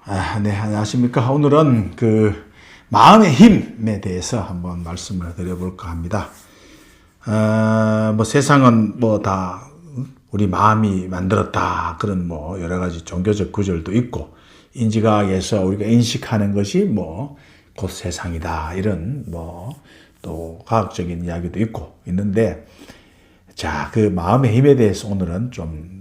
네, 안녕하십니까. 오늘은 마음의 힘에 대해서 한번 말씀을 드려볼까 합니다. 세상은 다 우리 마음이 만들었다. 그런 여러 가지 종교적 구절도 있고, 인지과학에서 우리가 인식하는 것이 곧 세상이다. 이런 또 과학적인 이야기도 있는데, 자, 그 마음의 힘에 대해서 오늘은 좀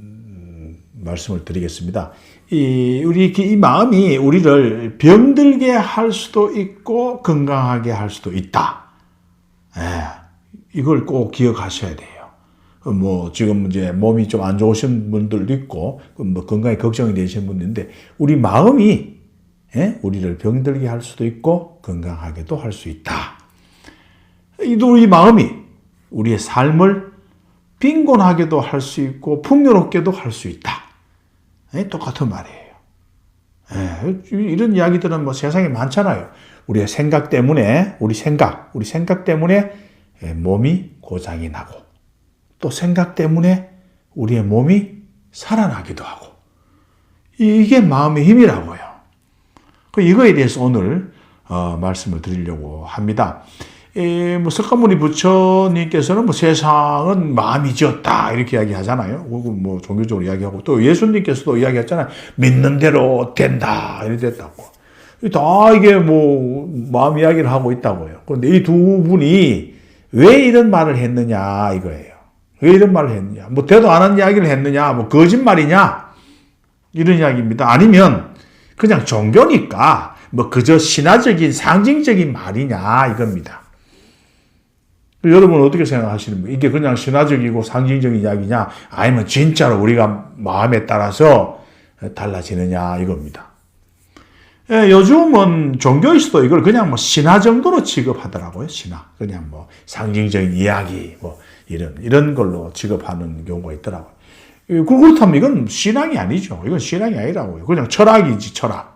말씀을 드리겠습니다. 이 마음이 우리를 병들게 할 수도 있고 건강하게 할 수도 있다. 이걸 꼭 기억하셔야 돼요. 지금 이제 몸이 좀 안 좋으신 분들도 있고, 건강에 걱정이 되시는 분인데, 우리 마음이 우리를 병들게 할 수도 있고 건강하게도 할 수 있다. 우리 마음이 우리의 삶을 빈곤하게도 할 수 있고 풍요롭게도 할 수 있다. 똑같은 말이에요. 이런 이야기들은 세상에 많잖아요. 우리의 생각 때문에, 우리 생각 때문에 몸이 고장이 나고, 또 생각 때문에 우리의 몸이 살아나기도 하고, 이게 마음의 힘이라고요. 이거에 대해서 오늘 말씀을 드리려고 합니다. 석가모니 부처님께서는 세상은 마음이 지었다 이렇게 이야기하잖아요. 종교적으로 이야기하고, 또 예수님께서도 이야기했잖아요. 믿는 대로 된다 이렇게 됐다고. 다 이게 마음 이야기를 하고 있다고요. 그런데 이 두 분이 왜 이런 말을 했느냐 이거예요. 왜 이런 말을 했느냐? 대도 안 한 이야기를 했느냐? 거짓말이냐? 이런 이야기입니다. 아니면 그냥 종교니까 그저 신화적인 상징적인 말이냐 이겁니다. 여러분은 어떻게 생각하시는 거예요? 이게 그냥 신화적이고 상징적인 이야기냐? 아니면 진짜로 우리가 마음에 따라서 달라지느냐? 이겁니다. 요즘은 종교에서도 이걸 그냥 신화 정도로 취급하더라고요. 신화. 그냥 상징적인 이야기, 이런 걸로 취급하는 경우가 있더라고요. 그렇다면 이건 신앙이 아니죠. 이건 신앙이 아니라고요. 그냥 철학이지, 철학.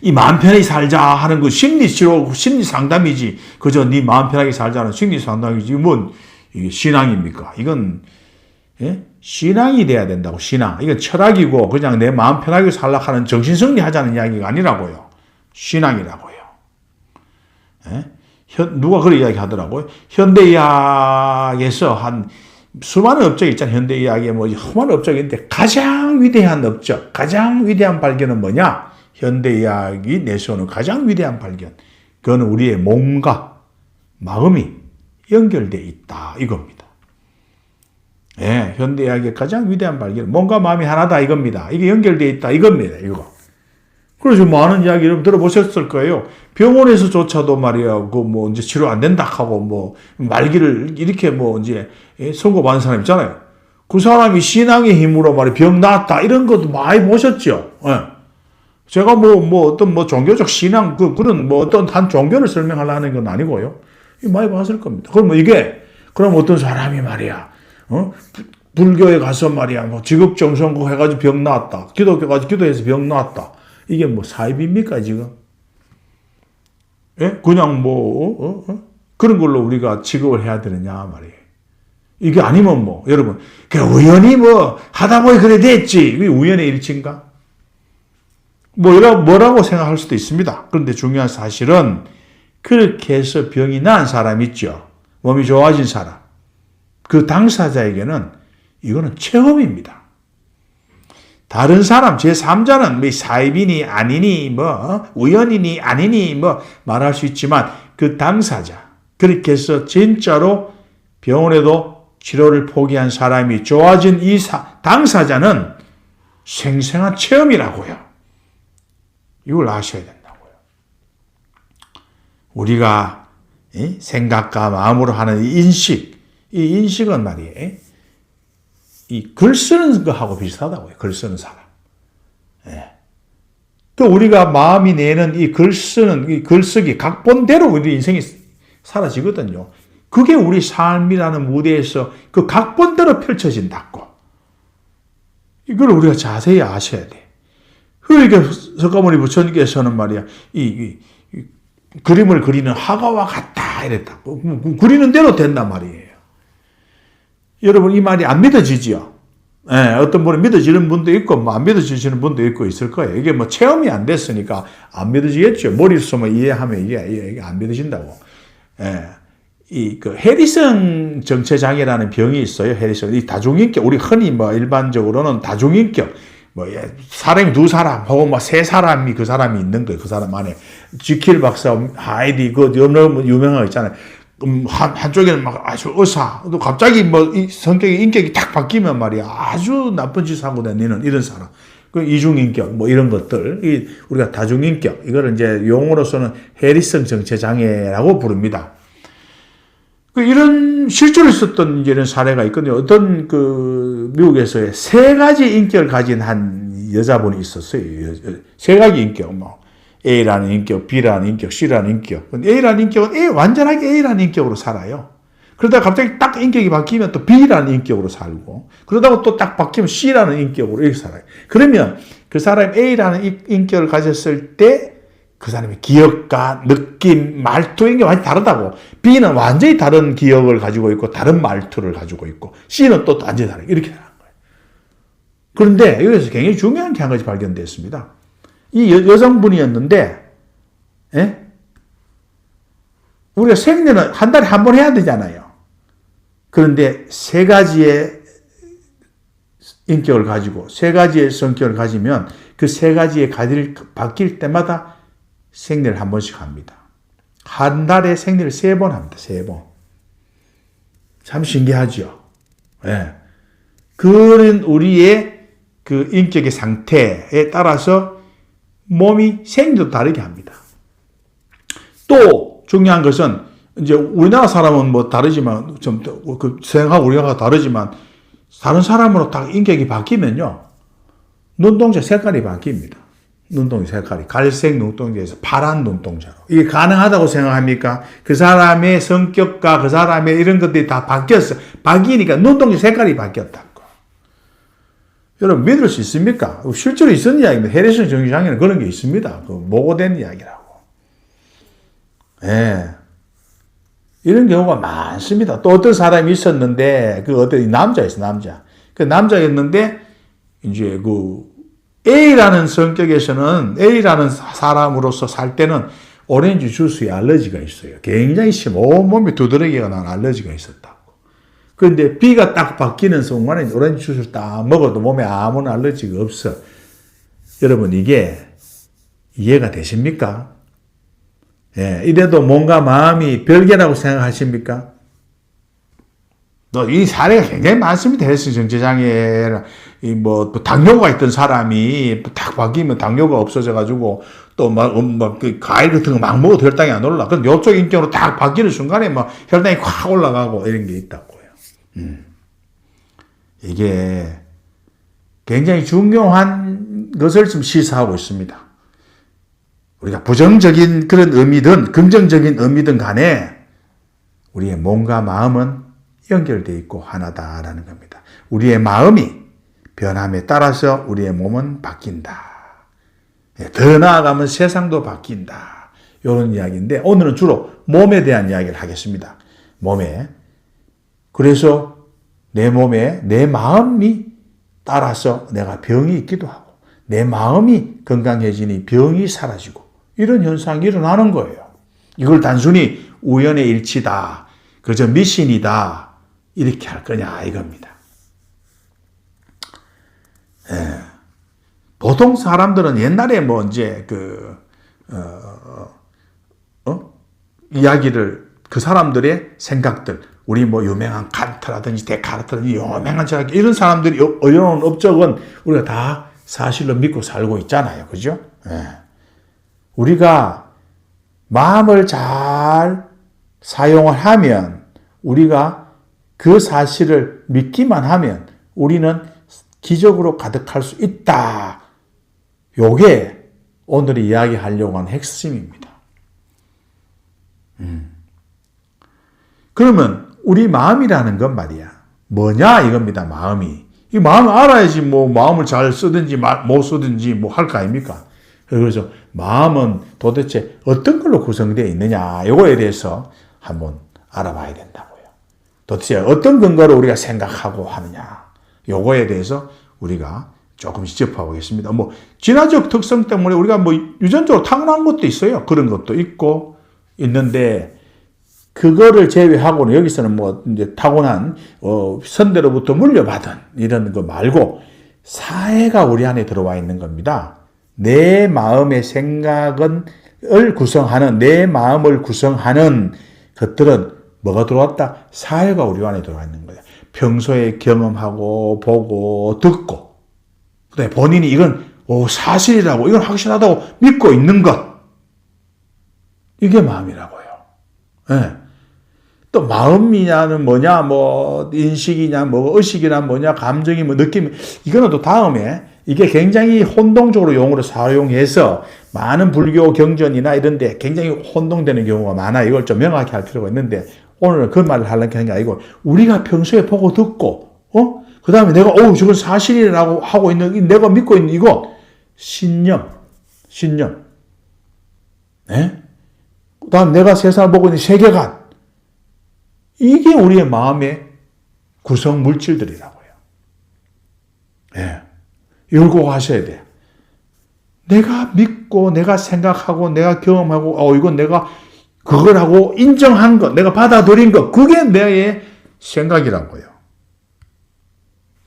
이 마음 편하게 살자 하는 거 심리치료, 심리 상담이지. 그저 네 마음 편하게 살자는 심리 상담이지. 이게 신앙입니까? 이건, 신앙이 돼야 된다고, 신앙. 이건 철학이고, 그냥 내 마음 편하게 살라 하는 정신승리 하자는 이야기가 아니라고요. 신앙이라고요. 누가 그런 이야기 하더라고요. 현대의학에서 수많은 업적이 있잖아요. 현대의학에 수많은 업적이 있는데, 가장 위대한 업적, 가장 위대한 발견은 뭐냐? 현대의학이 내세우는 가장 위대한 발견, 그거는 우리의 몸과 마음이 연결되어 있다 이겁니다. 현대의학의 가장 위대한 발견은 몸과 마음이 하나다 이겁니다. 이게 연결되어 있다 이겁니다. 이거. 그래서 많은 이야기 여러분 들어보셨을 거예요. 병원에서조차도 말이야, 이제 치료 안 된다 하고, 말기를 이렇게 이제 선고받은 사람 있잖아요. 그 사람이 신앙의 힘으로 병 낫다 이런 것도 많이 보셨죠. 제가 어떤 종교적 신앙, 그런 어떤 한 종교를 설명하려는 건 아니고요. 많이 봤을 겁니다. 그럼 어떤 사람이 말이야, 불교에 가서 말이야, 지극정성고 해가지고 병 나았다. 기독교 가서 기도해서 병 나았다. 이게 사입입니까, 지금? 그냥 그런 걸로 우리가 취급을 해야 되느냐, 말이에요. 이게 아니면 여러분, 우연히 하다 보니 그래 됐지. 이게 우연의 일치인가? 뭐라고 생각할 수도 있습니다. 그런데 중요한 사실은 그렇게 해서 병이 난 사람 있죠. 몸이 좋아진 사람. 그 당사자에게는 이거는 체험입니다. 다른 사람, 제3자는 사입이니 아니니 우연이니 아니니 말할 수 있지만 그 당사자, 그렇게 해서 진짜로 병원에도 치료를 포기한 사람이 좋아진 이 당사자는 생생한 체험이라고요. 이걸 아셔야 된다고요. 우리가 생각과 마음으로 하는 이 인식은 말이에요. 이 글 쓰는 거하고 비슷하다고요. 글 쓰는 사람. 또 우리가 마음이 내는 이 글쓰기, 각본대로 우리 인생이 사라지거든요. 그게 우리 삶이라는 무대에서 그 각본대로 펼쳐진다고. 이걸 우리가 자세히 아셔야 돼. 그러니까 석가모니 부처님께서는 말이야, 이 그림을 그리는 화가와 같다 이랬다고. 그리는 대로 된단 말이에요. 여러분 이 말이 안 믿어지지요? 어떤 분은 믿어지는 분도 있고, 뭐 안 믿어지시는 분도 있고 있을 거예요. 이게 뭐 체험이 안 됐으니까 안 믿어지겠죠. 머릿속만 이해하면 이게 안 믿어진다고. 그 해리슨 정체장애라는 병이 있어요. 해리슨. 이 다중인격, 우리 흔히 뭐 일반적으로는 다중인격, 뭐 사람이 두 사람 혹은 뭐 세 사람이 그 사람이 있는 거예요. 그 사람 안에. 지킬 박사, 하이디, 그 너무 유명한 거 있잖아요. 한쪽에는 막 아주 의사, 또 갑자기 뭐 성격이, 인격이 탁 바뀌면 말이야. 아주 나쁜 짓 하고 다니는 이런 사람. 그 이중인격, 뭐 이런 것들. 우리가 다중인격. 이거를 이제 용어로서는 해리슨 정체장애라고 부릅니다. 이런 실제로 있었던 이런 사례가 있거든요. 어떤 미국에서의 세 가지 인격을 가진 한 여자분이 있었어요. 세 가지 인격, 뭐 A라는 인격, B라는 인격, C라는 인격. A라는 인격은 완전하게 A라는 인격으로 살아요. 그러다가 갑자기 딱 인격이 바뀌면 또 B라는 인격으로 살고, 그러다가 또 딱 바뀌면 C라는 인격으로 이렇게 살아요. 그러면 그 사람이 A라는 인격을 가졌을 때 그 사람의 기억과 느낌, 말투 이게 완전히 다르다고. B는 완전히 다른 기억을 가지고 있고 다른 말투를 가지고 있고 C는 또 완전히 다르게 이렇게 되는 거예요. 그런데 여기서 굉장히 중요한 게 한 가지 발견됐습니다. 이 여성분이었는데 우리가 생리는 한 달에 한 번 해야 되잖아요. 그런데 세 가지의 인격을 가지고 세 가지의 성격을 가지면 그 세 가지의 가지를 바뀔 때마다 생리를 한 번씩 합니다. 한 달에 생리를 3번 합니다. 3번. 참 신기하죠. 그런 우리의 그 인격의 상태에 따라서 몸이 생리도 다르게 합니다. 또 중요한 것은 이제 우리나라 사람은 뭐 다르지만 좀 그 생각하고 우리나라가 다르지만 다른 사람으로 딱 인격이 바뀌면요. 눈동자 색깔이 바뀝니다. 눈동자 색깔이 갈색 눈동자에서 파란 눈동자로. 이게 가능하다고 생각합니까? 그 사람의 성격과 그 사람의 이런 것들이 다 바뀌었어. 바뀌니까 눈동자 색깔이 바뀌었다고. 여러분 믿을 수 있습니까? 실제로 있었는 이야기입니다. 해리슨 정체장애는 그런 게 있습니다. 보고된 이야기라고. 이런 경우가 많습니다. 또 어떤 사람이 있었는데 어떤 남자였어, 남자. 그 남자였는데 이제 A라는 성격에서는 A라는 사람으로서 살 때는 오렌지 주스에 알러지가 있어요. 굉장히 온몸이 두드러기가 나는 알러지가 있었다고. 그런데 B가 딱 바뀌는 순간에 오렌지 주스를 딱 먹어도 몸에 아무런 알러지가 없어. 여러분 이게 이해가 되십니까? 이래도 뭔가 마음이 별개라고 생각하십니까? 이 사례가 굉장히 많습니다. 해리슨 정체장애, 당뇨가 있던 사람이 딱 바뀌면 당뇨가 없어져가지고 또 과일 같은 거 막 먹어도 혈당이 안 올라. 그럼 요쪽 인격으로 딱 바뀌는 순간에 혈당이 확 올라가고 이런 게 있다고요. 이게 굉장히 중요한 것을 지금 시사하고 있습니다. 우리가 부정적인 그런 의미든 긍정적인 의미든 간에 우리의 몸과 마음은 연결되어 있고 하나다라는 겁니다. 우리의 마음이 변함에 따라서 우리의 몸은 바뀐다. 더 나아가면 세상도 바뀐다. 이런 이야기인데 오늘은 주로 몸에 대한 이야기를 하겠습니다. 몸에. 그래서 내 몸에 내 마음이 따라서 내가 병이 있기도 하고 내 마음이 건강해지니 병이 사라지고 이런 현상이 일어나는 거예요. 이걸 단순히 우연의 일치다. 그저 미신이다. 이렇게 할 거냐 이겁니다. 보통 사람들은 옛날에 이제 이야기를 그 사람들의 생각들 우리 유명한 칸트라든지 데카르트라든지 유명한 이런 사람들이 어려운 업적은 우리가 다 사실로 믿고 살고 있잖아요. 그죠? 우리가 마음을 잘 사용을 하면 우리가 그 사실을 믿기만 하면 우리는 기적으로 가득할 수 있다. 요게 오늘 이야기하려고 하는 핵심입니다. 그러면 우리 마음이라는 건 말이야. 뭐냐 이겁니다. 마음이. 이 마음을 알아야지 마음을 잘 쓰든지 못 쓰든지 할 거 아닙니까? 그래서 마음은 도대체 어떤 걸로 구성되어 있느냐 이거에 대해서 한번 알아봐야 된다고요. 도대체 어떤 근거로 우리가 생각하고 하느냐. 요거에 대해서 우리가 조금씩 짚어보겠습니다. 뭐 진화적 특성 때문에 우리가 뭐 유전적으로 타고난 것도 있어요. 그런 것도 있고 있는데 그거를 제외하고는 여기서는 뭐 이제 타고난 선대로부터 물려받은 이런 거 말고 사회가 우리 안에 들어와 있는 겁니다. 내 마음의 생각을 구성하는 내 마음을 구성하는 것들은 뭐가 들어왔다? 사회가 우리 안에 들어와 있는 거예요. 평소에 경험하고 보고 듣고 그다음에 본인이 이건 사실이라고 이건 확실하다고 믿고 있는 것 이게 마음이라고요. 네. 또 마음이냐는 뭐냐 뭐 인식이냐 뭐 의식이냐 뭐냐 감정이 뭐 느낌 이거는 또 다음에 이게 굉장히 혼동적으로 용어로 사용해서 많은 불교 경전이나 이런 데 굉장히 혼동되는 경우가 많아요. 이걸 좀 명확히 할 필요가 있는데 오늘은 그 말을 하려는 게 아니고 우리가 평소에 보고 듣고 그 다음에 내가 저건 사실이라고 하고 있는 내가 믿고 있는 이거 신념 네? 그 다음 내가 세상을 보고 있는 세계관 이게 우리의 마음의 구성 물질들이라고요. 예. 이걸 꼭 하셔야 돼요. 내가 믿고, 내가 생각하고, 내가 경험하고, 이건 내가 그거라고 인정한 것, 내가 받아들인 것, 그게 내의 생각이라고요.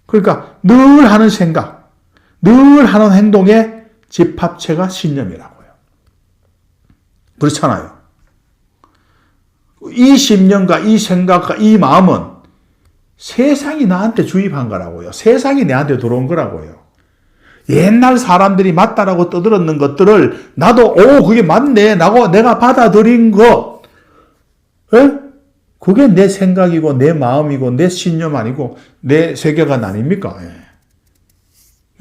그러니까 늘 하는 생각, 늘 하는 행동의 집합체가 신념이라고요. 그렇잖아요. 이 신념과 이 생각과 이 마음은 세상이 나한테 주입한 거라고요. 세상이 내한테 들어온 거라고요. 옛날 사람들이 맞다라고 떠들었는 것들을 나도 그게 맞네 라고 내가 받아들인 거 그게 내 생각이고 내 마음이고 내 신념 아니고 내 세계관 아닙니까?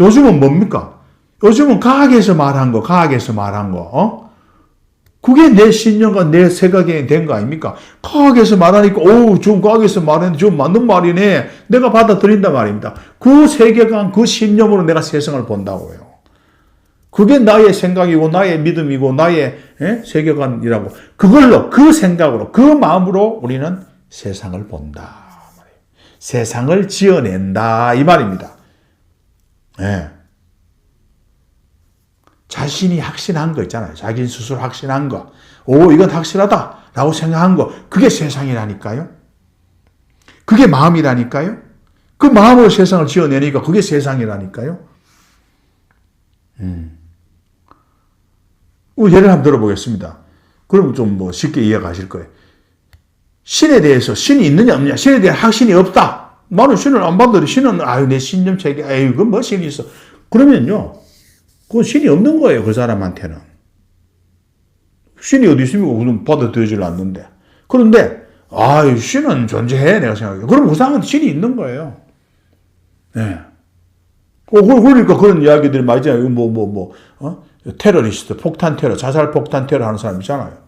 요즘은 뭡니까? 요즘은 과학에서 말한 거 그게 내 신념과 내 생각이 된 거 아닙니까? 과학에서 말하니까, 좀 과학에서 말했는데 좀 맞는 말이네. 내가 받아들인단 말입니다. 그 세계관, 그 신념으로 내가 세상을 본다고요. 그게 나의 생각이고, 나의 믿음이고, 나의 세계관이라고. 그걸로, 그 생각으로, 그 마음으로 우리는 세상을 본다. 세상을 지어낸다. 이 말입니다. 네. 자신이 확신한 거 있잖아요. 자기 스스로 확신한 거. 이건 확실하다. 라고 생각한 거. 그게 세상이라니까요. 그게 마음이라니까요. 그 마음으로 세상을 지어내니까 그게 세상이라니까요. 예를 한번 들어보겠습니다. 그럼 좀 뭐 쉽게 이해가 가실 거예요. 신에 대해서 신이 있느냐 없느냐. 신에 대한 확신이 없다. 나는 신을 안 받는데 신은 내 신념 체계. 그건 뭐 신이 있어. 그러면요. 그건 신이 없는 거예요, 그 사람한테는. 신이 어디 있습니까? 그건 받아들여지를 않는데. 그런데, 신은 존재해, 내가 생각해. 그럼 그 사람한테 신이 있는 거예요. 네. 그러니까 그런 이야기들이 많이 있잖아요. 테러리스트, 폭탄 테러, 자살 폭탄 테러 하는 사람 있잖아요.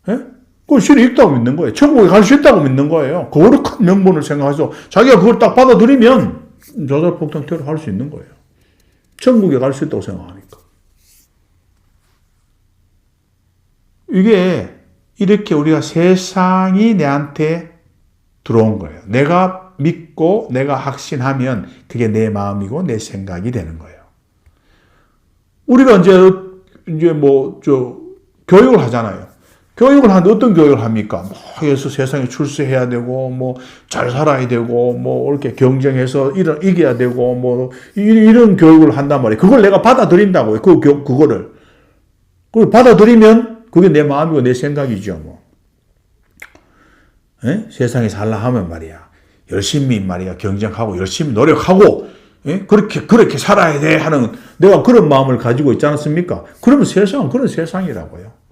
예? 그건 신이 있다고 믿는 거예요. 천국에 갈 수 있다고 믿는 거예요. 거룩한 명분을 생각해서 자기가 그걸 딱 받아들이면 자살 폭탄 테러 할 수 있는 거예요. 천국에 갈 수 있다고 생각하니까. 이게 이렇게 우리가 세상이 내한테 들어온 거예요. 내가 믿고 내가 확신하면 그게 내 마음이고 내 생각이 되는 거예요. 우리가 이제 교육을 하잖아요. 교육을 하는데 어떤 교육을 합니까? 그래서 세상에 출세해야 되고, 잘 살아야 되고, 이렇게 경쟁해서 이겨야 되고, 이런 교육을 한단 말이에요. 그걸 내가 받아들인다고요. 그거를. 그걸 받아들이면 그게 내 마음이고 내 생각이죠, 세상에 살라 하면 말이야. 열심히 말이야. 경쟁하고, 열심히 노력하고, 그렇게 살아야 돼 하는 내가 그런 마음을 가지고 있지 않습니까? 그러면 세상은 그런 세상이라고요.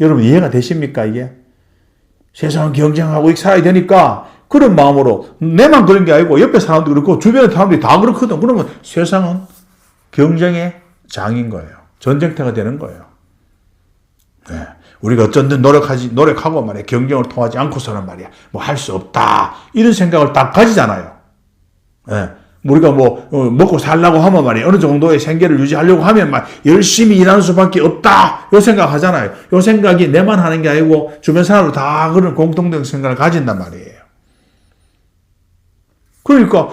여러분 이해가 되십니까 이게? 세상은 경쟁하고 살아야 되니까 그런 마음으로 내만 그런 게 아니고 옆에 사람도 그렇고 주변의 사람들이 다 그렇거든. 그러면 세상은 경쟁의 장인 거예요. 전쟁터가 되는 거예요. 네. 우리가 어쩐든 노력하고 말이야. 경쟁을 통하지 않고서는 말이야. 할 수 없다. 이런 생각을 딱 가지잖아요. 네. 우리가 먹고 살려고 하면 말이야. 어느 정도의 생계를 유지하려고 하면 열심히 일하는 수밖에 없다. 요 생각 하잖아요. 요 생각이 내만 하는 게 아니고 주변 사람들 다 그런 공통된 생각을 가진단 말이에요. 그러니까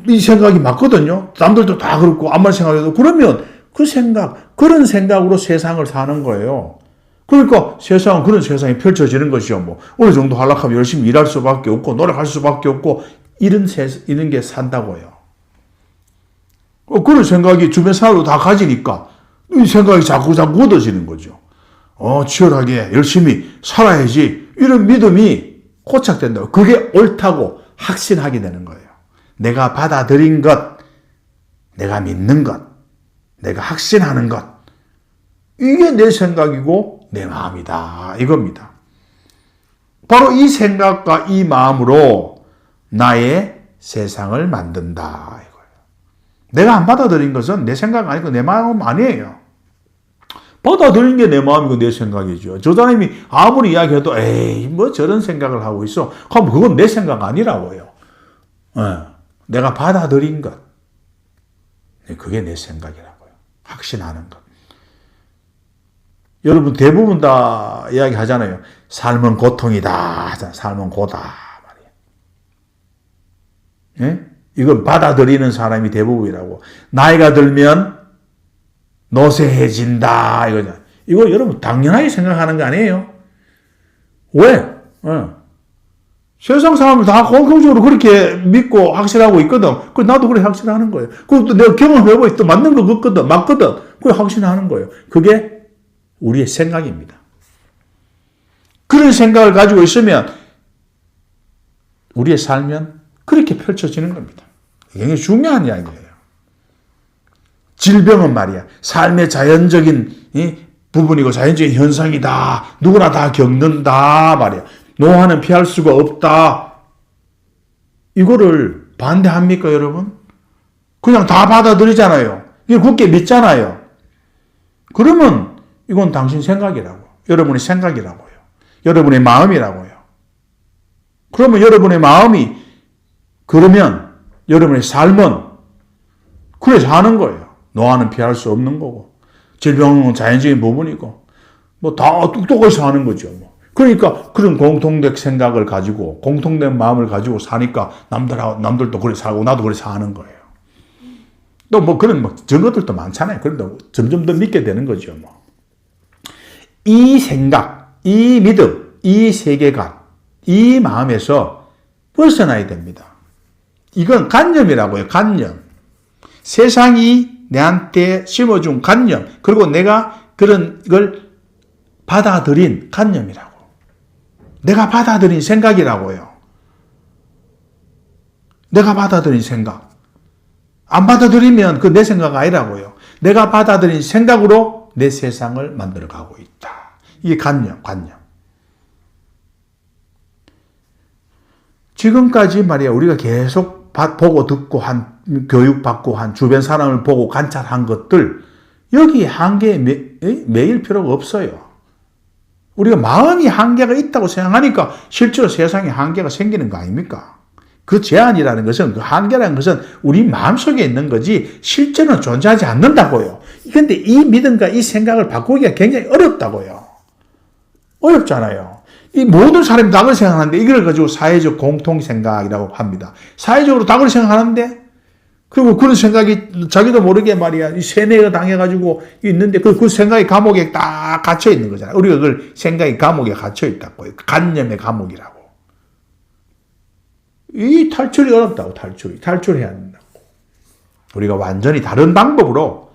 이 생각이 맞거든요. 남들도 다 그렇고 암만 생각해도 그러면 그 생각, 그런 생각으로 세상을 사는 거예요. 그러니까 세상은 그런 세상이 펼쳐지는 것이요. 뭐 어느 정도 하락하면 열심히 일할 수밖에 없고 노력할 수밖에 없고 이런 게 산다고요. 그런 생각이 주변 사람도 다 가지니까 이 생각이 자꾸 얻어지는 거죠. 치열하게 열심히 살아야지 이런 믿음이 고착된다고. 그게 옳다고 확신하게 되는 거예요. 내가 받아들인 것, 내가 믿는 것, 내가 확신하는 것, 이게 내 생각이고 내 마음이다 이겁니다. 바로 이 생각과 이 마음으로 나의 세상을 만든다 이거예요. 내가 안 받아들인 것은 내 생각 아니고 내 마음 아니에요. 받아들인 게 내 마음이고 내 생각이죠. 저 사람이 아무리 이야기해도 에이 뭐 저런 생각을 하고 있어. 그럼 그건 내 생각 아니라고요. 내가 받아들인 것, 그게 내 생각이라고요. 확신하는 것. 여러분 대부분 다 이야기하잖아요. 삶은 고통이다. 삶은 고다. 말이에요. 예? 이건 받아들이는 사람이 대부분이라고. 나이가 들면 노쇠해진다. 이거 여러분 당연하게 생각하는 거 아니에요? 왜? 세상 사람들 다 공통적으로 그렇게 믿고 확신하고 있거든. 그 나도 그래 확신하는 거예요. 그것도 내가 경험해보고 또 맞는 거 같거든. 맞거든. 그래 확신하는 거예요. 그게 우리의 생각입니다. 그런 생각을 가지고 있으면 우리의 삶은 그렇게 펼쳐지는 겁니다. 굉장히 중요한 이야기예요. 질병은 말이야. 삶의 자연적인 부분이고 자연적인 현상이다. 누구나 다 겪는다 말이야. 노화는 피할 수가 없다. 이거를 반대합니까 여러분? 그냥 다 받아들이잖아요. 이걸 굳게 믿잖아요. 그러면 이건 당신 생각이라고. 여러분의 생각이라고요. 여러분의 마음이라고요. 그러면 여러분의 마음이 그러면 여러분의 삶은 그래서 하는 거예요. 노화는 피할 수 없는 거고 질병은 자연적인 부분이고 뭐 다 똑똑해서 하는 거죠. 뭐. 그러니까 그런 공통된 생각을 가지고 공통된 마음을 가지고 사니까 남들도 그래 살고 나도 그래 사는 거예요. 또 뭐 그런 뭐 증거들도 많잖아요. 그런데 점점 더 믿게 되는 거죠. 뭐. 이 생각, 이 믿음, 이 세계관, 이 마음에서 벗어나야 됩니다. 이건 관념이라고요. 관념. 세상이 내한테 심어준 관념, 그리고 내가 그런 걸 받아들인 관념이라고. 내가 받아들인 생각이라고요. 내가 받아들인 생각. 안 받아들이면 그 내 생각 아니라고요. 내가 받아들인 생각으로 내 세상을 만들어가고 있다. 이게 관념. 지금까지 말이야 우리가 계속 보고 듣고 교육받고 한 주변 사람을 보고 관찰한 것들 여기 한계에 매일 필요가 없어요. 우리가 마음이 한계가 있다고 생각하니까 실제로 세상에 한계가 생기는 거 아닙니까? 그 제한이라는 것은 그 한계라는 것은 우리 마음속에 있는 거지 실제로는 존재하지 않는다고요. 그런데 이 믿음과 이 생각을 바꾸기가 굉장히 어렵다고요. 어렵잖아요. 이 모든 사람이 다 그렇게 생각하는데 이걸 가지고 사회적 공통생각이라고 합니다. 사회적으로 다 그렇게 생각하는데 그리고 그런 생각이 자기도 모르게 말이야 세뇌가 당해가지고 있는데 그 생각의 감옥에 딱 갇혀 있는 거잖아요. 우리가 그걸 생각의 감옥에 갇혀 있다고요. 관념의 감옥이라고. 이 탈출이 어렵다고. 탈출해야 된다고. 우리가 완전히 다른 방법으로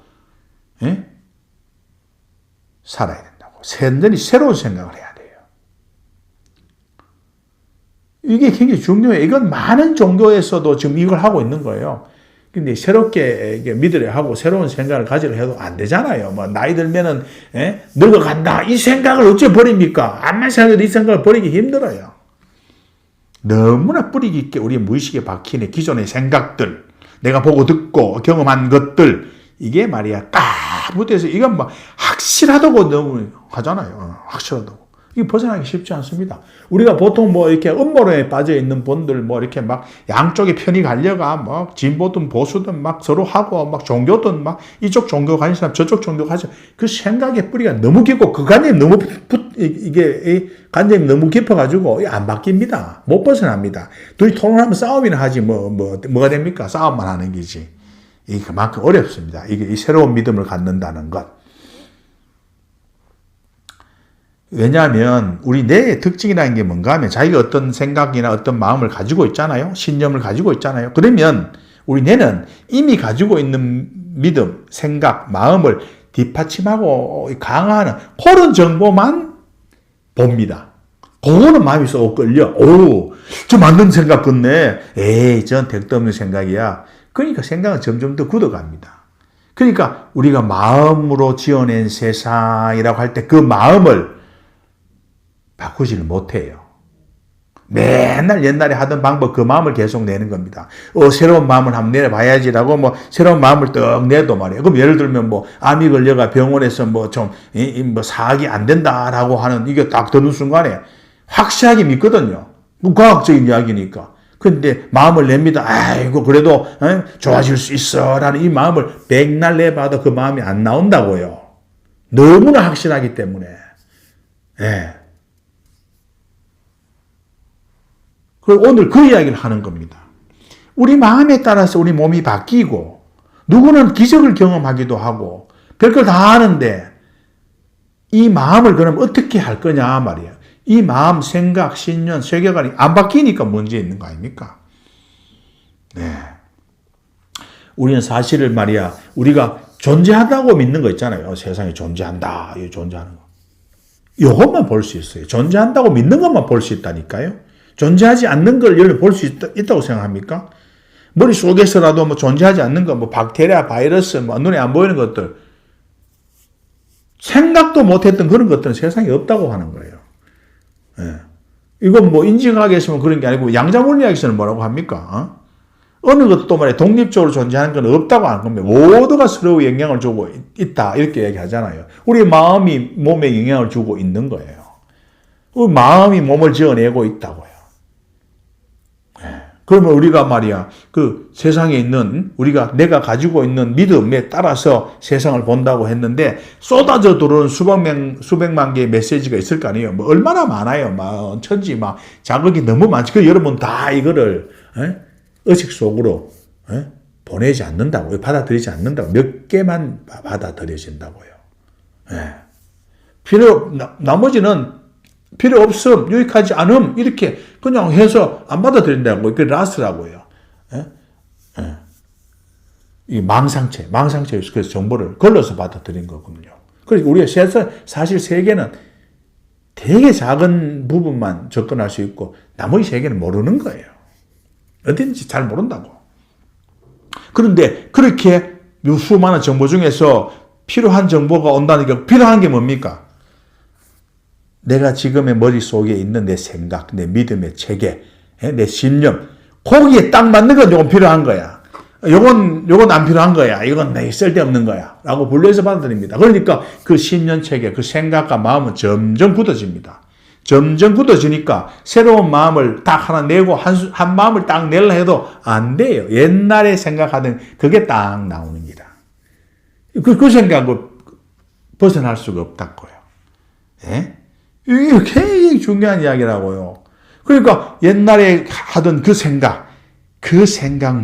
살아야 된다고. 완전히 새로운 생각을 해야 돼요. 이게 굉장히 중요해요. 이건 많은 종교에서도 지금 이걸 하고 있는 거예요. 근데 새롭게 믿으려 하고 새로운 생각을 가지려 해도 안 되잖아요. 뭐 나이 들면은 늙어간다. 이 생각을 어째 버립니까? 암만 생각해도 이 생각을 버리기 힘들어요. 너무나 뿌리 깊게 우리의 무의식에 박힌 기존의 생각들, 내가 보고 듣고 경험한 것들, 이게 말이야 딱 붙어서 이건 막 확실하다고 너무 하잖아요. 확실하다고. 이게 벗어나기 쉽지 않습니다. 우리가 보통 뭐 이렇게 음모론에 빠져 있는 분들 뭐 이렇게 막 양쪽에 편이 갈려가 막 진보든 보수든 막 서로 하고 막 종교든 막 이쪽 종교 가진 사람 저쪽 종교 가진 그 생각의 뿌리가 너무 깊고 그 관념이 너무 이게 관념이 너무 깊어가지고 안 바뀝니다. 못 벗어납니다. 둘이 토론하면 싸움이나 하지 뭐가 됩니까? 싸움만 하는 거지. 이게 그만큼 어렵습니다. 이게 이 새로운 믿음을 갖는다는 것. 왜냐하면 우리 뇌의 특징이라는 게 뭔가 하면 자기가 어떤 생각이나 어떤 마음을 가지고 있잖아요. 신념을 가지고 있잖아요. 그러면 우리 뇌는 이미 가지고 있는 믿음, 생각, 마음을 뒷받침하고 강화하는 그런 정보만 봅니다. 그거는 마음이 쏙 끌려. 오, 저 맞는 생각 같네. 에이, 전 택도 없는 생각이야. 그러니까 생각은 점점 더 굳어갑니다. 그러니까 우리가 마음으로 지어낸 세상이라고 할 때 그 마음을 바꾸지를 못해요. 맨날 옛날에 하던 방법 그 마음을 계속 내는 겁니다. 새로운 마음을 한번 내려봐야지라고 뭐 새로운 마음을 떡 내도 말이에요. 그럼 예를 들면 뭐 암이 걸려가 병원에서 뭐 좀 뭐 사학이 안 된다라고 하는 이게 딱 듣는 순간에 확실하게 믿거든요. 과학적인 이야기니까. 근데 마음을 냅니다. 아이고 그래도 좋아질 수 있어 라는 이 마음을 백날 내봐도 그 마음이 안 나온다고요. 너무나 확실하기 때문에. 예. 그리고 오늘 그 이야기를 하는 겁니다. 우리 마음에 따라서 우리 몸이 바뀌고 누구는 기적을 경험하기도 하고 별걸 다 하는데 이 마음을 그럼 어떻게 할 거냐 말이에요. 이 마음, 생각, 신념, 세계관이 안 바뀌니까 문제 있는 거 아닙니까? 네. 우리는 사실을 말이야, 우리가 존재한다고 믿는 거 있잖아요. 세상에 존재한다, 이거 존재하는 거. 이것만 볼 수 있어요. 존재한다고 믿는 것만 볼 수 있다니까요. 존재하지 않는 걸 열려 볼 수 있다고 생각합니까? 머릿속에서라도 뭐 존재하지 않는 거, 뭐 박테리아, 바이러스, 뭐 눈에 안 보이는 것들, 생각도 못했던 그런 것들은 세상에 없다고 하는 거예요. 예. 이건 뭐 인지과학에서는 그런 게 아니고 양자물리학에서는 뭐라고 합니까? 어느 것도 말이야 독립적으로 존재하는 건 없다고 하는 겁니다. 모두가 서로 영향을 주고 있다 이렇게 얘기하잖아요. 우리 마음이 몸에 영향을 주고 있는 거예요. 우리 마음이 몸을 지어내고 있다고요. 예. 그러면 우리가 말이야 그 세상에 있는 우리가 내가 가지고 있는 믿음에 따라서 세상을 본다고 했는데 쏟아져 들어오는 수백만 개의 메시지가 있을 거 아니에요. 뭐 얼마나 많아요. 막 천지 막 자극이 너무 많지. 그 여러분 다 이거를 의식 속으로 보내지 않는다고 받아들이지 않는다고 몇 개만 받아들여진다고요. 예. 나머지는 필요 없음, 유익하지 않음, 이렇게 그냥 해서 안 받아들인다고. 그게 라스라고요. 예? 예. 이 망상체에서 그래서 정보를 걸러서 받아들인 거거든요. 그래서 우리가 사실 세계는 되게 작은 부분만 접근할 수 있고, 나머지 세계는 모르는 거예요. 어딘지 잘 모른다고. 그런데 그렇게 수많은 정보 중에서 필요한 정보가 온다니까 필요한 게 뭡니까? 내가 지금의 머릿속에 있는 내 생각, 내 믿음의 체계, 내 신념, 거기에 딱 맞는 건 요건 필요한 거야. 요건 안 필요한 거야. 이건 내 쓸데없는 거야. 라고 분류해서 받아들입니다. 그러니까 그 신념 체계, 그 생각과 마음은 점점 굳어집니다. 점점 굳어지니까 새로운 마음을 딱 하나 내고 한 마음을 딱 내려 해도 안 돼요. 옛날에 생각하던 그게 딱 나오는 기다. 그 생각을 벗어날 수가 없다고요. 예? 이게 굉장히 중요한 이야기라고요. 그러니까 옛날에 하던 그 생각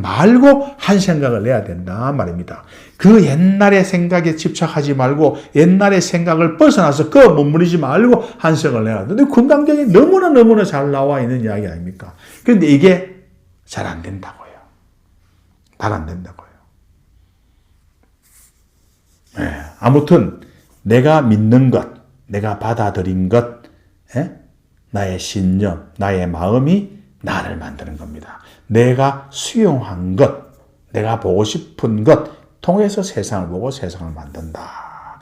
말고 한 생각을 내야 된다 말입니다. 그 옛날의 생각에 집착하지 말고 옛날의 생각을 벗어나서 그 머무르지 말고 한 생각을 내야 된다. 금강경에 너무나 잘 나와 있는 이야기 아닙니까? 그런데 이게 잘 안 된다고요. 잘 안 된다고요. 네, 아무튼 내가 믿는 것, 내가 받아들인 것, 나의 신념, 나의 마음이 나를 만드는 겁니다. 내가 수용한 것, 내가 보고 싶은 것 통해서 세상을 보고 세상을 만든다.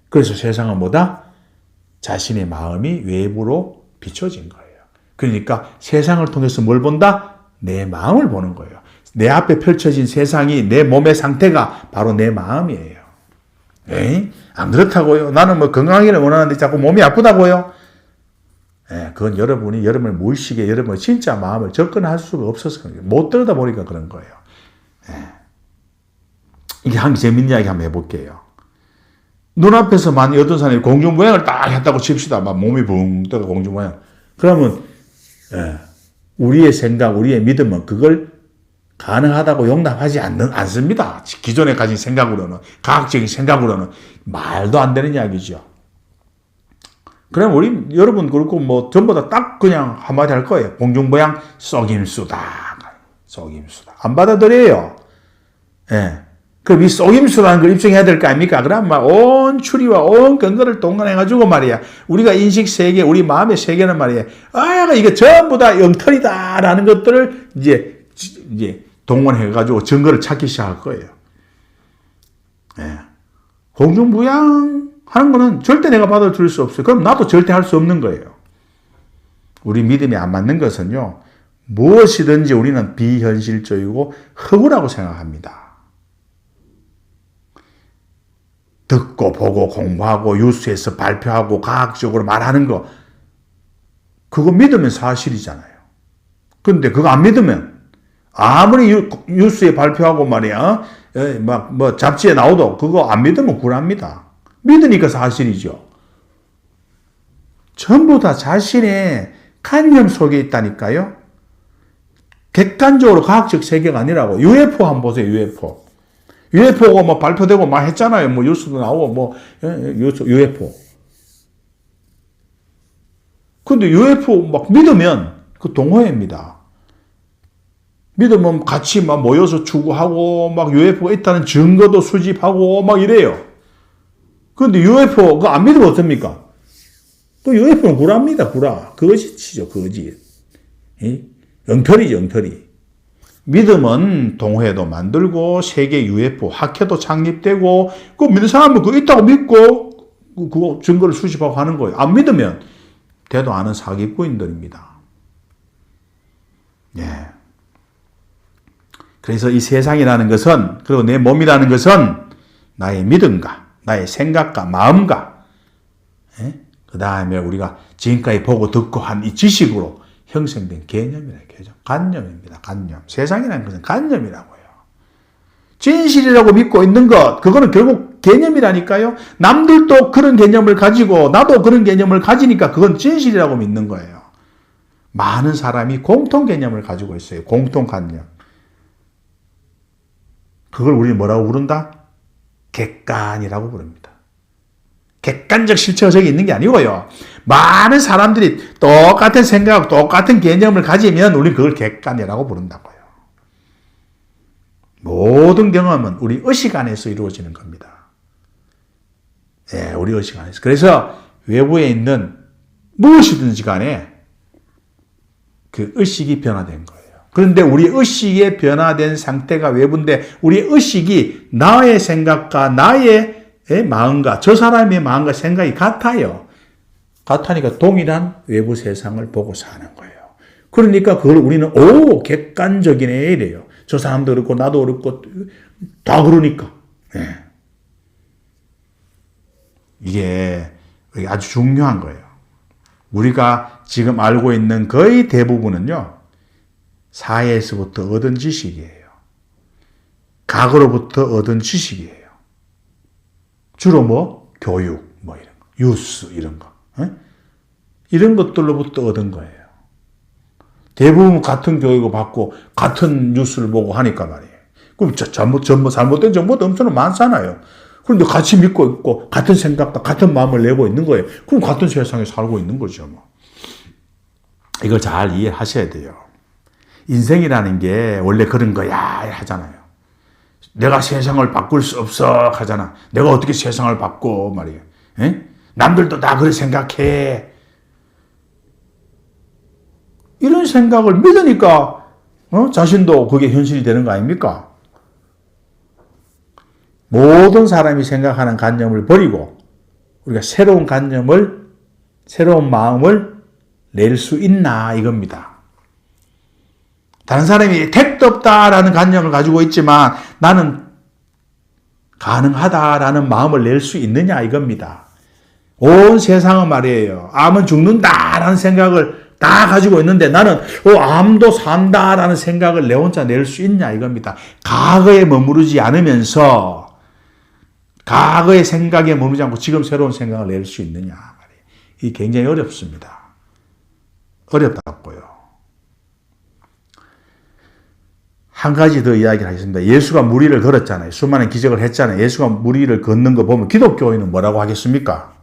그래서 세상은 뭐다? 자신의 마음이 외부로 비춰진 거예요. 그러니까 세상을 통해서 뭘 본다? 내 마음을 보는 거예요. 내 앞에 펼쳐진 세상이 내 몸의 상태가 바로 내 마음이에요. 안 그렇다고요? 나는 뭐 건강하기를 원하는데 자꾸 몸이 아프다고요? 그건 여러분을 무의식에 여러분의 진짜 마음을 접근할 수가 없어서 그런 거예요. 못 들여다 보니까 그런 거예요. 이게 한 재밌는 이야기 한번 해볼게요. 눈앞에서 만약 어떤 사람이 공중 모양을 딱 했다고 칩시다. 막 몸이 붕 떠가 공중 모양. 그러면 우리의 생각, 우리의 믿음은 그걸 가능하다고 용납하지 않습니다. 기존에 가진 생각으로는, 과학적인 생각으로는 말도 안 되는 이야기죠. 그럼 여러분 그렇고 뭐 전부 다 딱 그냥 한마디 할 거예요. 공중 모양 썩임수다. 썩임수다. 안 받아들여요. 그럼 이 썩임수라는 걸 입증해야 될 거 아닙니까? 그럼 막 온 추리와 온 근거를 동원해가지고 말이야. 우리가 인식 세계, 우리 마음의 세계는 말이야. 이게 전부 다 영털이다라는 것들을 이제 동원해가지고 증거를 찾기 시작할 거예요. 공중부양 하는 거는 절대 내가 받아들일 수 없어요. 그럼 나도 절대 할 수 없는 거예요. 우리 믿음이 안 맞는 것은요, 무엇이든지 우리는 비현실적이고 허구라고 생각합니다. 듣고 보고 공부하고 뉴스에서 발표하고 과학적으로 말하는 거, 그거 믿으면 사실이잖아요. 그런데 그거 안 믿으면 아무리 뉴스에 발표하고 말이야, 뭐 잡지에 나오도 그거 안 믿으면 굴합니다. 믿으니까 사실이죠. 전부 다 자신의 관념 속에 있다니까요. 객관적으로 과학적 세계가 아니라고. UFO 한번 보세요. UFO가 뭐 발표되고 막 했잖아요. 뭐 뉴스도 나오고 뭐 UFO. 근데 UFO 막 믿으면 그 동호회입니다. 믿으면 같이 막 모여서 추구하고 막 UFO가 있다는 증거도 수집하고 막 이래요. 근데 UFO 그거 안 믿으면 어떻습니까? 또 UFO는 구라입니다. 구라. 거짓이죠. 거짓. 엉터리죠. 엉터리. 믿음은 동호회도 만들고 세계 UFO 학회도 창립되고 그 믿는 사람은 그거 있다고 믿고 그거 증거를 수집하고 하는 거예요. 안 믿으면 대도 않은 사기꾼들입니다. 그래서 이 세상이라는 것은, 그리고 내 몸이라는 것은 나의 믿음과 나의 생각과 마음과 그 다음에 우리가 지금까지 보고 듣고 한 이 지식으로 형성된 개념이라는 개념. 관념입니다. 관념. 세상이라는 것은 관념이라고요. 진실이라고 믿고 있는 것, 그거는 결국 개념이라니까요. 남들도 그런 개념을 가지고 나도 그런 개념을 가지니까 그건 진실이라고 믿는 거예요. 많은 사람이 공통 개념을 가지고 있어요. 공통 관념. 그걸 우리는 뭐라고 부른다? 객관이라고 부릅니다. 객관적 실체가 저기 있는 게 아니고요. 많은 사람들이 똑같은 생각, 똑같은 개념을 가지면 우리는 그걸 객관이라고 부른다고요. 모든 경험은 우리 의식 안에서 이루어지는 겁니다. 우리 의식 안에서. 그래서 외부에 있는 무엇이든지 간에 그 의식이 변화된 거예요. 그런데 우리 의식에 변화된 상태가 외부인데 우리 의식이 나의 생각과 나의 마음과 저 사람의 마음과 생각이 같아요. 같으니까 동일한 외부 세상을 보고 사는 거예요. 그러니까 그걸 우리는 객관적이네 이래요. 저 사람도 그렇고 나도 그렇고 다 그러니까. 이게 아주 중요한 거예요. 우리가 지금 알고 있는 거의 대부분은요, 사회에서부터 얻은 지식이에요. 과거로부터 얻은 지식이에요. 주로 뭐 교육, 뭐 이런 거, 뉴스 이런 거, 이런 것들로부터 얻은 거예요. 대부분 같은 교육을 받고 같은 뉴스를 보고 하니까 말이에요. 그럼 잘못된 정보도 엄청 많잖아요. 그런데 같이 믿고 있고 같은 생각과 같은 마음을 내고 있는 거예요. 그럼 같은 세상에 살고 있는 거죠. 뭐. 이걸 잘 이해하셔야 돼요. 인생이라는 게 원래 그런 거야 하잖아요. 내가 세상을 바꿀 수 없어 하잖아. 내가 어떻게 세상을 바꿔 말이에요. 남들도 다 그렇게 생각해. 이런 생각을 믿으니까 자신도 그게 현실이 되는 거 아닙니까? 모든 사람이 생각하는 관념을 버리고 우리가 새로운 관념을, 새로운 마음을 낼 수 있나 이겁니다. 다른 사람이 택도 없다라는 관념을 가지고 있지만 나는 가능하다라는 마음을 낼 수 있느냐 이겁니다. 온 세상은 말이에요. 암은 죽는다라는 생각을 다 가지고 있는데 나는 암도 산다라는 생각을 내 혼자 낼 수 있냐 이겁니다. 과거에 머무르지 않으면서 과거의 생각에 머무르지 않고 지금 새로운 생각을 낼 수 있느냐 말이에요. 이 굉장히 어렵습니다. 어렵다고요. 한 가지 더 이야기를 하겠습니다. 예수가 무리를 걸었잖아요. 수많은 기적을 했잖아요. 예수가 무리를 걷는 거 보면 기독교인은 뭐라고 하겠습니까?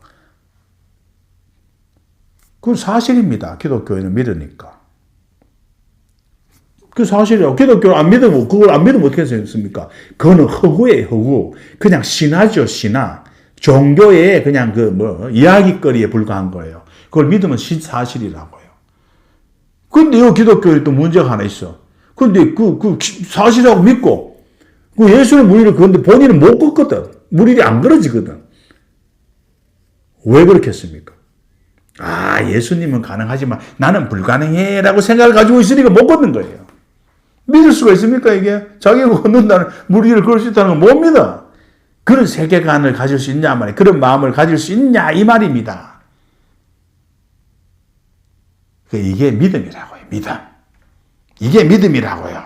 그건 사실입니다. 기독교인은 믿으니까. 그 사실이라고. 기독교를 안 믿으면, 그걸 안 믿으면 어떻게 했습니까? 그거는 허구예요, 허구. 그냥 신화죠, 신화. 종교의 그냥 이야기거리에 불과한 거예요. 그걸 믿으면 사실이라고요. 근데 이 기독교에 또 문제가 하나 있어. 근데 사실이라고 믿고, 예수는 무리를 걷는데 본인은 못 걷거든. 무리들이 안 걸어지거든. 왜 그렇게 했습니까? 예수님은 가능하지만 나는 불가능해 라고 생각을 가지고 있으니까 못 걷는 거예요. 믿을 수가 있습니까, 이게? 자기가 걷는다는, 무리를 걸을 수 있다는 건 못 믿어. 그런 세계관을 가질 수 있냐 말이에요. 그런 마음을 가질 수 있냐 이 말입니다. 이게 믿음이라고요. 믿음. 이게 믿음이라고요.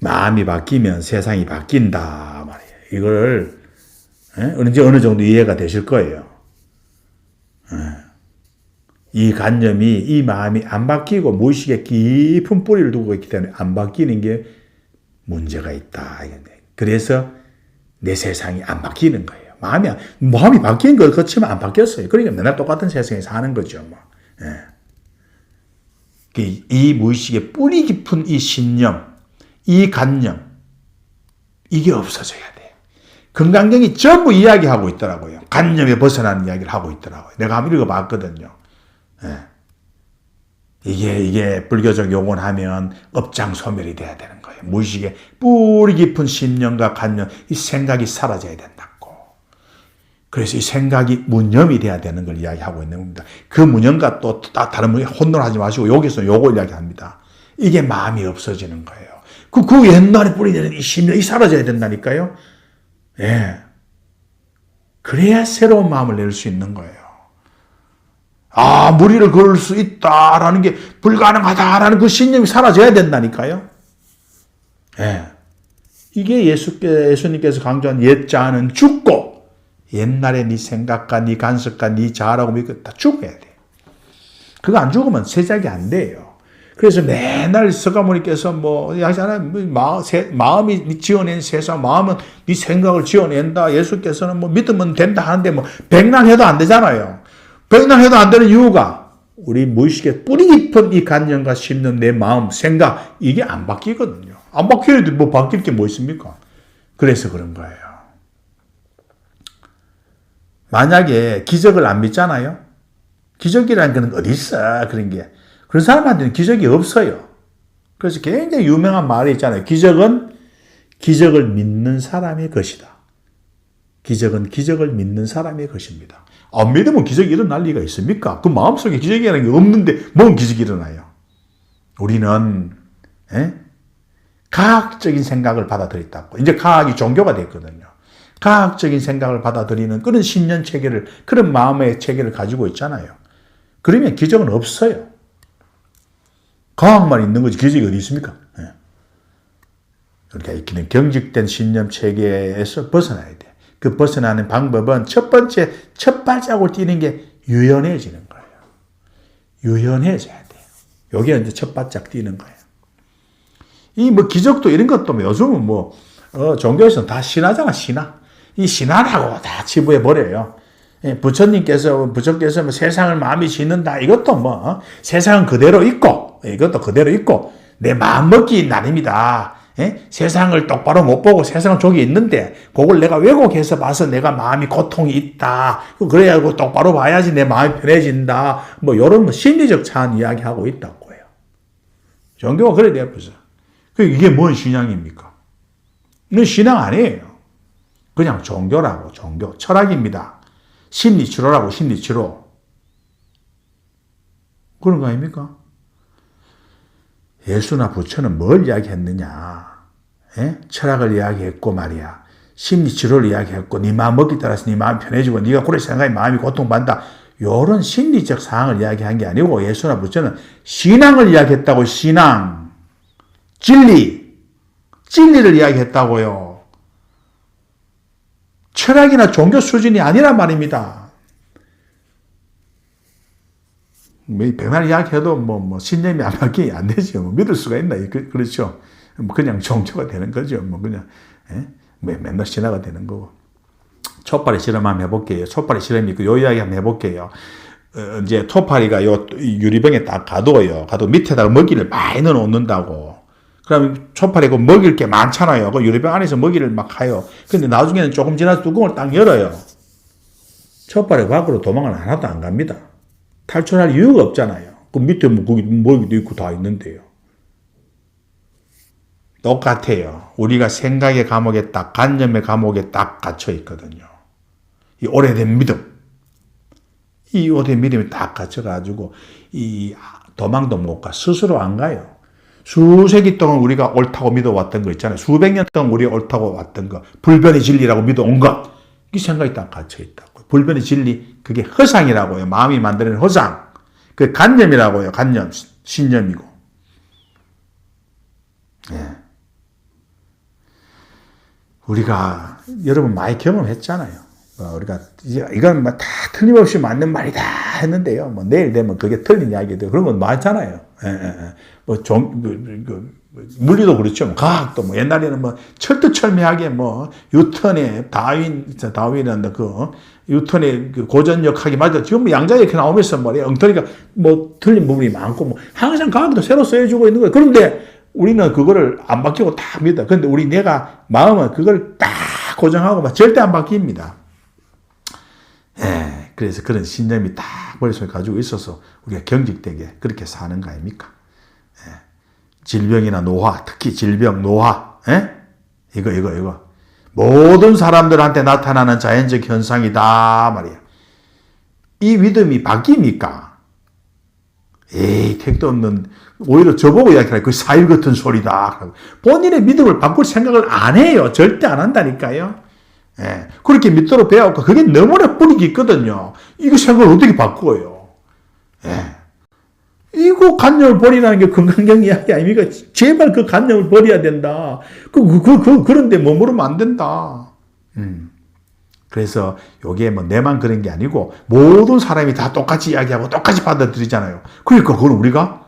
마음이 바뀌면 세상이 바뀐다 말이에요. 이걸 어느 정도 이해가 되실 거예요. 이 관념이, 이 마음이 안 바뀌고 무의식에 깊은 뿌리를 두고 있기 때문에 안 바뀌는 게 문제가 있다. 그래서 내 세상이 안 바뀌는 거예요. 마음이 바뀐 것 그렇지만 안 바뀌었어요. 그러니까 맨날 똑같은 세상에 사는 거죠. 이 무의식의 뿌리 깊은 이 신념, 이 관념, 이게 없어져야 돼요. 금강경이 전부 이야기하고 있더라고요. 관념에 벗어나는 이야기를 하고 있더라고요. 내가 한번 읽어봤거든요. 이게 불교적 용어를 하면 업장소멸이 돼야 되는 거예요. 무의식의 뿌리 깊은 신념과 관념, 이 생각이 사라져야 된다고. 그래서 이 생각이 무념이 돼야 되는 걸 이야기하고 있는 겁니다. 그 무념과 또 다른 분이 혼돈하지 마시고 여기서 요걸 이야기합니다. 이게 마음이 없어지는 거예요. 그 옛날에 뿌리되는 이 신념이 사라져야 된다니까요. 그래야 새로운 마음을 낼 수 있는 거예요. 무리를 걸을 수 있다라는 게 불가능하다라는 그 신념이 사라져야 된다니까요. 이게 예수님께서 강조한 옛자는 죽고 옛날에 네 생각과 네 간섭과 네 자아라고 믿고 다 죽어야 돼. 그거 안 죽으면 세작이 안 돼요. 그래서 맨날 서가모니께서 하잖아요. 마음이 지어낸 세상, 마음은 네 생각을 지어낸다. 예수께서는 믿으면 된다 하는데 백날 해도 안 되잖아요. 백날 해도 안 되는 이유가 우리 무의식의 뿌리 깊은 이 관념과 심는 내 마음, 생각 이게 안 바뀌거든요. 안 바뀌어도 바뀔 게 뭐 있습니까? 그래서 그런 거예요. 만약에 기적을 안 믿잖아요. 기적이라는 건 어디 있어? 그런 게. 그런 사람한테는 기적이 없어요. 그래서 굉장히 유명한 말이 있잖아요. 기적은 기적을 믿는 사람의 것이다. 기적은 기적을 믿는 사람의 것입니다. 안 믿으면 기적이 일어날 리가 있습니까? 그 마음속에 기적이라는 게 없는데 뭔 기적이 일어나요? 우리는 과학적인 생각을 받아들였다고. 이제 과학이 종교가 됐거든요. 과학적인 생각을 받아들이는 그런 신념 체계를, 그런 마음의 체계를 가지고 있잖아요. 그러면 기적은 없어요. 과학만 있는 거지 기적이 어디 있습니까? 그러니까 경직된 신념 체계에서 벗어나야 돼. 그 벗어나는 방법은 첫 발자국을 뛰는 게 유연해지는 거예요. 유연해져야 돼요. 여기가 이제 첫 발짝 뛰는 거예요. 이 기적도 이런 것도 요즘은 종교에서는 다 신화잖아, 신화. 이 신화라고 다 치부해 버려요. 부처께서 세상을 마음이 짓는다. 이것도 세상은 그대로 있고, 이것도 그대로 있고, 내 마음 먹기 나름이다. 세상을 똑바로 못 보고 세상은 저기 있는데, 그걸 내가 왜곡해서 봐서 내가 마음이 고통이 있다. 그래야 똑바로 봐야지 내 마음이 편해진다. 이런 심리적 차원 이야기하고 있다고 해요. 종교가 그래 돼버렸어. 이게 뭔 신앙입니까? 이건 신앙 아니에요. 그냥 종교라고, 종교. 철학입니다. 심리치료라고, 심리치료. 그런 거 아닙니까? 예수나 부처는 뭘 이야기했느냐? 철학을 이야기했고 말이야. 심리치료를 이야기했고 네 마음 먹기 따라서 네 마음이 편해지고 네가 그렇게 생각하면 마음이 고통받는다. 이런 심리적 사항을 이야기한 게 아니고 예수나 부처는 신앙을 이야기했다고. 신앙. 진리를 이야기했다고요. 철학이나 종교 수준이 아니란 말입니다. 백날 이야기해도 신념이 안 바뀌게 안 되죠. 믿을 수가 있나? 그렇죠. 그냥 종교가 되는 거죠. 그냥 맨날 신화가 되는 거고. 초파리 실험 한번 해볼게요. 초파리 실험이 있고, 요 이야기 한번 해볼게요. 이제 초파리가 요 유리병에 딱 가둬요. 밑에다가 먹이를 많이 넣어 놓는다고. 그러면 초파리 그 먹일 게 많잖아요. 그 유리병 안에서 먹이를 막 하요. 근데 나중에는 조금 지나서 뚜껑을 딱 열어요. 초파리 밖으로 도망을 하나도 안 갑니다. 탈출할 이유가 없잖아요. 그 밑에 거기 먹이도 있고 다 있는데요. 똑같아요. 우리가 생각의 감옥에 딱, 관념의 감옥에 딱 갇혀 있거든요. 이 오래된 믿음. 이 오래된 믿음이 딱 갇혀가지고, 이 도망도 못 가. 스스로 안 가요. 수세기 동안 우리가 옳다고 믿어왔던 거 있잖아요. 수백 년 동안 우리가 옳다고 왔던 거. 불변의 진리라고 믿어온 것. 이 생각이 딱 갇혀 있다고. 불변의 진리, 그게 허상이라고요. 마음이 만드는 허상. 그게 관념이라고요. 관념, 신념이고. 예. 우리가 여러분 많이 경험했잖아요. 우리가 이건 다 틀림없이 맞는 말이다 했는데요. 내일 되면 그게 틀린 이야기 돼요. 그런 건 많잖아요. 물리도 그렇죠. 과학도 옛날에는 철두철미하게 뉴턴의 다윈은 뉴턴의 고전력학이 맞아. 지금 양자 이렇게 나오면서 말이야. 엉터리가 틀린 부분이 많고 항상 과학도 새로 써주고 있는 거예요. 그런데 우리는 그거를 안 바뀌고 다 믿어. 근데 내가 마음은 그걸 딱 고정하고 절대 안 바뀝니다. 예, 그래서 그런 신념이 딱 머릿속에 가지고 있어서 우리가 경직되게 그렇게 사는 거 아닙니까? 예, 질병이나 노화, 특히 질병, 노화, 예? 이거. 모든 사람들한테 나타나는 자연적 현상이다 말이야. 이 믿음이 바뀝니까? 택도 없는, 오히려 저보고 이야기하라. 그 사유 같은 소리다. 본인의 믿음을 바꿀 생각을 안 해요. 절대 안 한다니까요. 예. 그렇게 믿도록 배워갖고, 그게 너무나 뿌리기 있거든요. 이거 생각을 어떻게 바꿔요? 예. 이거 관념을 버리라는 게 건강경 이야기 아닙니까? 제발 그 관념을 버려야 된다. 그런데 머무르면 안 된다. 그래서 요게 내만 그런 게 아니고 모든 사람이 다 똑같이 이야기하고 똑같이 받아들이잖아요. 그러니까 그건 우리가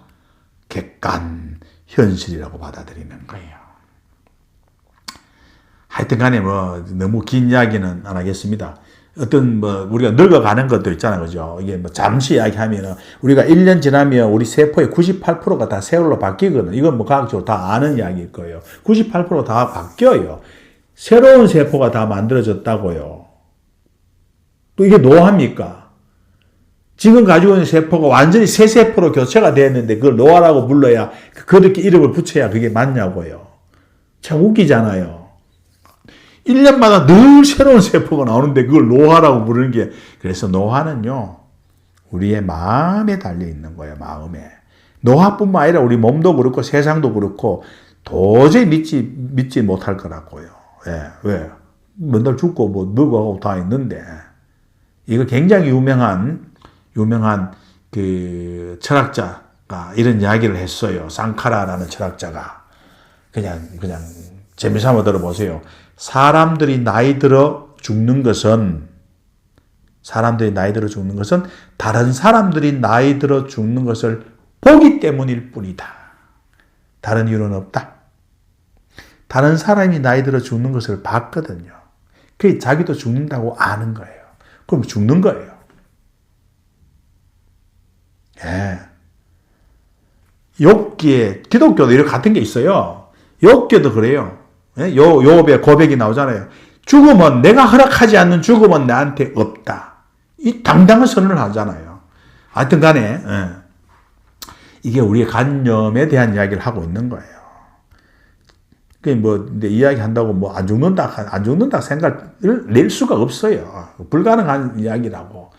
객관 현실이라고 받아들이는 거예요. 하여튼 간에 너무 긴 이야기는 안 하겠습니다. 어떤 우리가 늙어가는 것도 있잖아요. 그죠? 이게 잠시 이야기하면 우리가 1년 지나면 우리 세포의 98%가 다 세월로 바뀌거든요. 이건 과학적으로 다 아는 이야기일 거예요. 98% 다 바뀌어요. 새로운 세포가 다 만들어졌다고요. 또 이게 노화입니까? 지금 가지고 있는 세포가 완전히 새 세포로 교체가 되었는데 그걸 노화라고 불러야, 그렇게 이름을 붙여야 그게 맞냐고요. 참 웃기잖아요. 1년마다 늘 새로운 세포가 나오는데 그걸 노화라고 부르는 게, 그래서 노화는요, 우리의 마음에 달려 있는 거예요. 마음에. 노화뿐만 아니라 우리 몸도 그렇고 세상도 그렇고 도저히 믿지 못할 거라고요. 왜? 맨날 죽고 늙어가고 다 있는데. 이거 굉장히 유명한 그 철학자가 이런 이야기를 했어요. 쌍카라라는 철학자가. 그냥 재미삼아 들어보세요. 사람들이 나이 들어 죽는 것은 다른 사람들이 나이 들어 죽는 것을 보기 때문일 뿐이다. 다른 이유는 없다. 다른 사람이 나이 들어 죽는 것을 봤거든요. 그게 자기도 죽는다고 아는 거예요. 그럼 죽는 거예요. 예. 욥기에, 기독교도 이런 같은 게 있어요. 욥기도 그래요. 예? 욥의 고백이 나오잖아요. 죽음은, 내가 허락하지 않는 죽음은 나한테 없다. 이 당당한 선언을 하잖아요. 하여튼 간에, 이게 우리의 관념에 대한 이야기를 하고 있는 거예요. 근데 이야기 한다고 안 죽는다 생각을 낼 수가 없어요. 불가능한 이야기라고.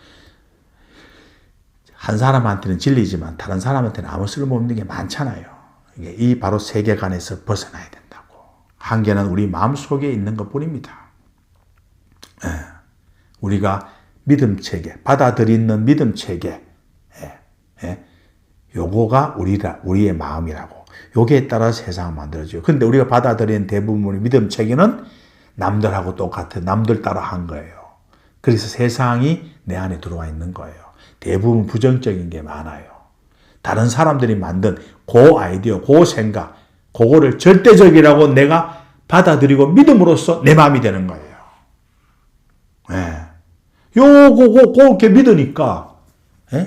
한 사람한테는 진리지만 다른 사람한테는 아무 쓸모없는 게 많잖아요. 이 바로 세계관에서 벗어나야 된다고. 한계는 우리 마음 속에 있는 것 뿐입니다. 우리가 믿음 체계, 받아들이는 믿음 체계, 요거가 우리의 마음이라고. 요게 따라 세상을 만들어져요. 근데 우리가 받아들이는 대부분의 믿음 체계는 남들하고 똑같아. 남들 따라 한 거예요. 그래서 세상이 내 안에 들어와 있는 거예요. 대부분 부정적인 게 많아요. 다른 사람들이 만든 그 아이디어, 그 생각, 그거를 절대적이라고 내가 받아들이고 믿음으로써 내 마음이 되는 거예요. 그렇게 믿으니까,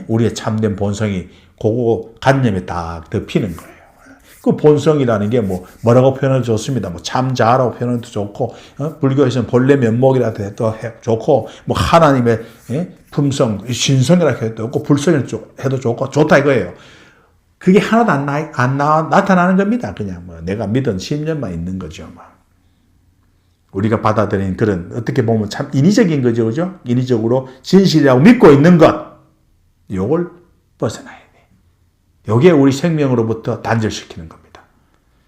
우리의 참된 본성이 그거 관념에 딱 덮이는 거예요. 그 본성이라는 게 뭐라고 표현을 좋습니다. 참자라고 표현도 좋고, 불교에서는 본래 면목이라도 해도 좋고, 하나님의 품성, 신성이라고 해도 좋고, 불성이라고 해도 좋고, 좋다 이거예요. 그게 하나도 나타나는 겁니다. 그냥 내가 믿은 신념만 있는 거죠. 우리가 받아들인 그런, 어떻게 보면 참 인위적인 거죠. 그죠? 인위적으로 진실이라고 믿고 있는 것. 요걸 벗어나야 돼. 요게 우리 생명으로부터 단절시키는 겁니다.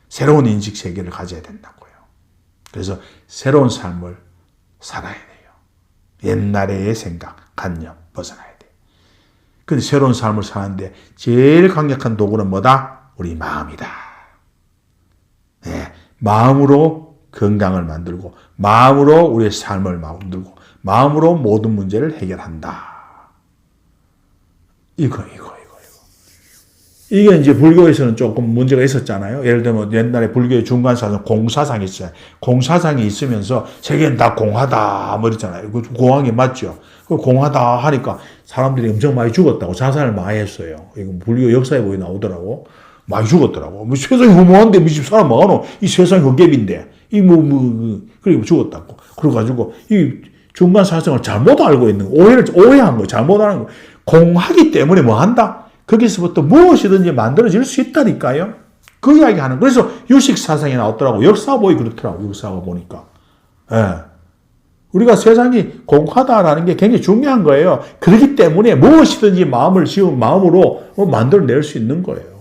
새로운 인식 세계를 가져야 된다고요. 그래서 새로운 삶을 살아야 돼요. 옛날의 생각, 관념 벗어나야 돼요. 근데 새로운 삶을 사는데 제일 강력한 도구는 뭐다? 우리 마음이다. 마음으로 건강을 만들고, 마음으로 우리의 삶을 만들고, 마음으로 모든 문제를 해결한다. 이게 이제 불교에서는 조금 문제가 있었잖아요. 예를 들면 옛날에 불교의 중간사상 공사상이 있어요. 공사상이 있으면서 세계는 다 공하다 이랬잖아요. 그 공한 게 맞죠. 그 공하다 하니까 사람들이 엄청 많이 죽었다고 자살을 많이 했어요. 이거 불교 역사에 보이 나오더라고. 많이 죽었더라고. 세상이 허무한데 사람 많아. 이 세상이 헛개비인데 그리고 죽었다고. 그래가지고 이 중간사상을 잘못 알고 있는 오해한 거예요. 잘못하는 거. 공하기 때문에 뭐 한다? 거기서부터 무엇이든지 만들어질 수 있다니까요. 그 이야기 하는. 그래서 유식사상이 나왔더라고. 역사 보이 그렇더라고. 역사가 보니까. 우리가 세상이 공하다라는 게 굉장히 중요한 거예요. 그렇기 때문에 무엇이든지 마음을 지은 마음으로 만들어낼 수 있는 거예요.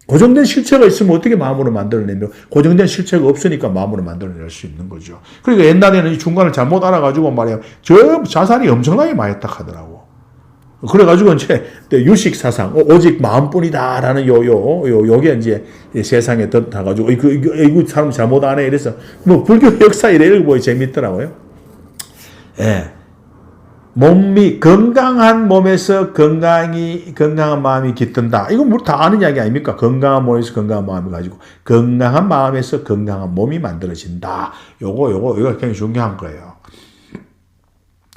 고정된 실체가 있으면 어떻게 마음으로 만들어내며, 고정된 실체가 없으니까 마음으로 만들어낼 수 있는 거죠. 그러니까 옛날에는 이 중간을 잘못 알아가지고 말이야, 자살이 엄청나게 많이 했다 하더라고. 그래가지고 이제 유식사상, 오직 마음뿐이다라는 요게 이제 세상에 덧나가지고, 이거 사람 잘못 안 해. 이래서, 불교 역사 이래 보이 재밌더라고요. 건강한 몸에서 건강한 마음이 깃든다. 이건 다 아는 이야기 아닙니까? 건강한 몸에서 건강한 마음이 가지고, 건강한 마음에서 건강한 몸이 만들어진다. 요거 굉장히 중요한 거예요.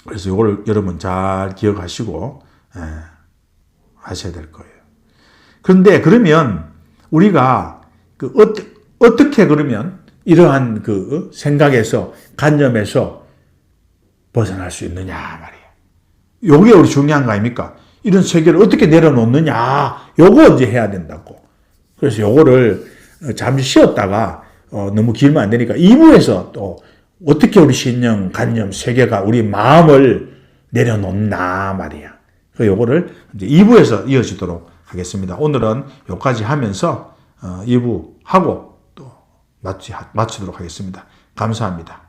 그래서 요거를 여러분 잘 기억하시고, 하셔야 될 거예요. 그런데 그러면 우리가 어떻게 그러면 이러한 생각에서, 관념에서 벗어날 수 있느냐 말이에요. 요게 우리 중요한 거 아닙니까? 이런 세계를 어떻게 내려놓느냐, 요거 이제 해야 된다고. 그래서 요거를 잠시 쉬었다가, 너무 길면 안 되니까 2부에서 또 어떻게 우리 신념, 관념, 세계가 우리 마음을 내려놓나 말이야. 요거를 이제 2부에서 이어지도록 하겠습니다. 오늘은 여기까지 하면서 2부 하고 또 마치도록 하겠습니다. 감사합니다.